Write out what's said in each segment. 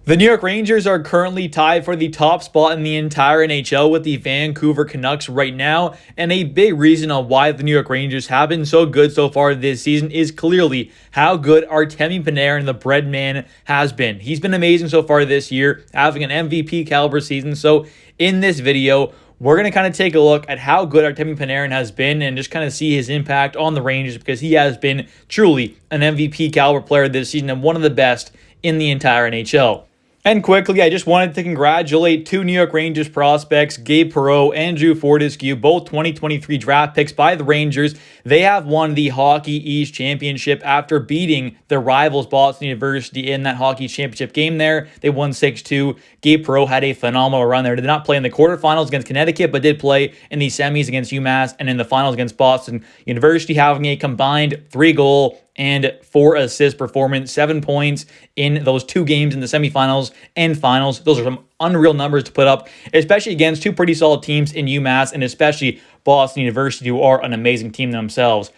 The New York Rangers are currently tied for the top spot in the entire NHL with the Vancouver Canucks right now, and a big reason on why the New York Rangers have been so good so far this season is clearly how good Artemi Panarin, the Breadman, has been. He's been amazing so far this year, having an MVP caliber season. So in this video, we're going to kind of take a look at how good Artemi Panarin has been and just kind of see his impact on the Rangers, because he has been truly an MVP caliber player this season and one of the best in the entire NHL. And quickly, I just wanted to congratulate two New York Rangers prospects, Gabe Perreault and Drew Fortescue, both 2023 draft picks by the Rangers. They have won the Hockey East Championship after beating their rivals, Boston University, in that Hockey Championship game there. They won 6-2. Gabe Perreault had a phenomenal run there. Did not play in the quarterfinals against Connecticut, but did play in the semis against UMass and in the finals against Boston University, having a combined 3-goal and 4-assist performance, 7 points in those two games in the semifinals and finals. Those are some unreal numbers to put up, especially against two pretty solid teams in UMass and especially Boston University, who are an amazing team themselves.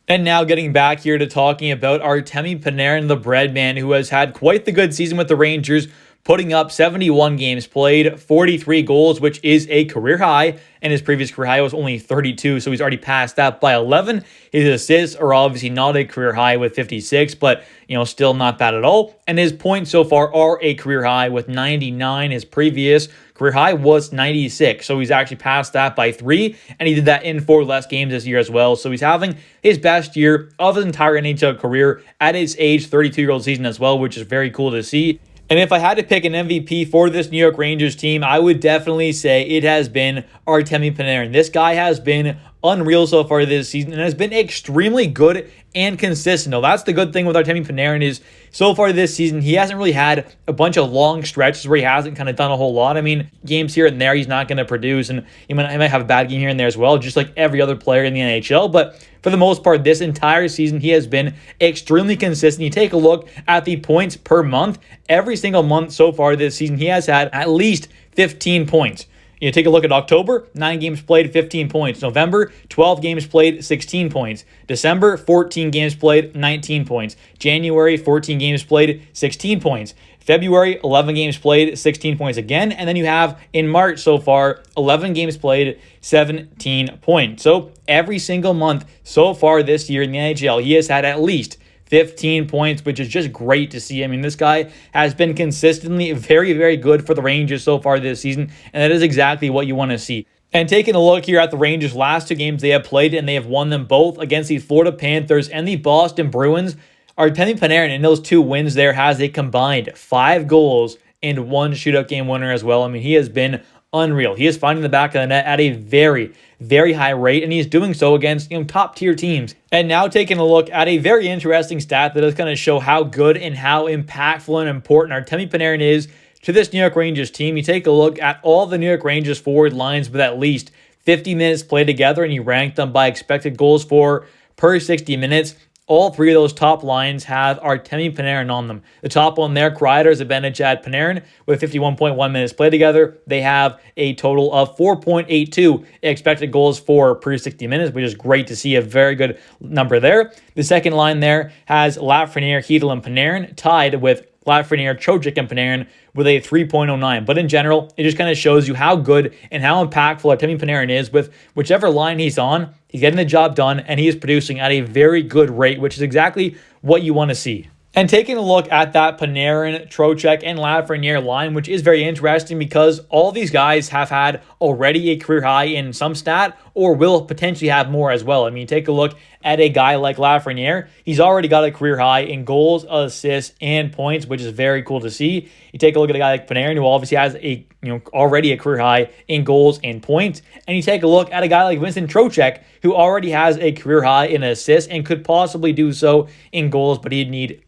And now getting back here to talking about Artemi Panarin, the Breadman, who has had quite the good season with the Rangers, putting up 71 games played, 43 goals, which is a career high, and his previous career high was only 32, so he's already passed that by 11. His assists are obviously not a career high with 56, but still not bad at all. And his points so far are a career high with 99. His previous career high was 96, so he's actually passed that by 3, and he did that in 4 less games this year as well. So he's having his best year of his entire NHL career at his age 32-year-old season as well, which is very cool to see. And if I had to pick an MVP for this New York Rangers team, I would definitely say it has been Artemi Panarin. This guy has been unreal so far this season and has been extremely good and consistent. Now, that's the good thing with Artemi Panarin is so far this season, he hasn't really had a bunch of long stretches where he hasn't kind of done a whole lot. I mean, games here and there, he's not going to produce, and he might have a bad game here and there as well, just like every other player in the NHL. But for the most part, this entire season, he has been extremely consistent. You take a look at the points per month. Every single month so far this season, he has had at least 15 points. You take a look at October, 9 games played, 15 points. November, 12 games played, 16 points. December, 14 games played, 19 points. January, 14 games played, 16 points. February, 11 games played, 16 points again. And then you have in March so far, 11 games played, 17 points. So every single month so far this year in the NHL, he has had at least 15 points, which is just great to see. I mean, this guy has been consistently very, very good for the Rangers so far this season, and that is exactly what you want to see. And taking a look here at the Rangers' last 2 games they have played, and they have won them both against the Florida Panthers and the Boston Bruins. Artemi Panarin in those 2 wins there has a combined 5 goals and 1 shootout game winner as well. I mean, he has been unreal. He is finding the back of the net at a very, very high rate, and he's doing so against top-tier teams. And now taking a look at a very interesting stat that is going to show how good and how impactful and important Artemi Panarin is to this New York Rangers team. You take a look at all the New York Rangers forward lines with at least 50 minutes played together, and you rank them by expected goals for per 60 minutes. All 3 of those top lines have Artemi Panarin on them. The top one there, Kreider, Zibanejad, Panarin, with 51.1 minutes played together. They have a total of 4.82 expected goals for per 60 minutes, which is great to see, a very good number there. The second line there has Lafreniere, Chytil, and Panarin, tied with Lafreniere, Trocheck, and Panarin with a 3.09. But in general, it just kind of shows you how good and how impactful Artemi Panarin is with whichever line he's on. He's getting the job done, and he is producing at a very good rate, which is exactly what you want to see. And taking a look at that Panarin, Trocheck, and Lafreniere line, which is very interesting because all these guys have had already a career high in some stat or will potentially have more as well. I mean, take a look at a guy like Lafreniere. He's already got a career high in goals, assists, and points, which is very cool to see. You take a look at a guy like Panarin, who obviously has a already a career high in goals and points. And you take a look at a guy like Vincent Trocheck, who already has a career high in assists and could possibly do so in goals, but he'd need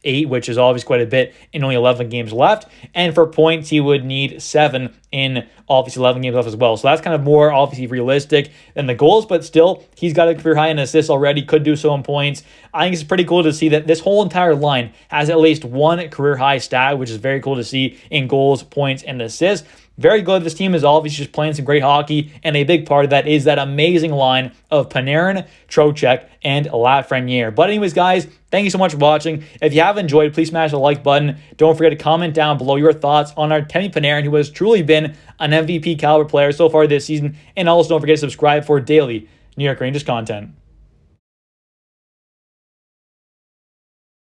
8, which is obviously quite a bit in only 11 games left. And for points, he would need 7 in obviously 11 games left as well. So that's kind of more obviously realistic than the goals, but still, he's got a career high in assists already, could do so in points. I think it's pretty cool to see that this whole entire line has at least one career high stat, which is very cool to see in goals, points, and assists. very good. This team is obviously just playing some great hockey, and a big part of that is that amazing line of Panarin, Trocheck, and Lafreniere. But anyways, guys, thank you so much for watching. If you have enjoyed, please smash the like button. Don't forget to comment down below your thoughts on Artemi Panarin, who has truly been an MVP caliber player so far this season. And also don't forget to subscribe for daily New York Rangers content.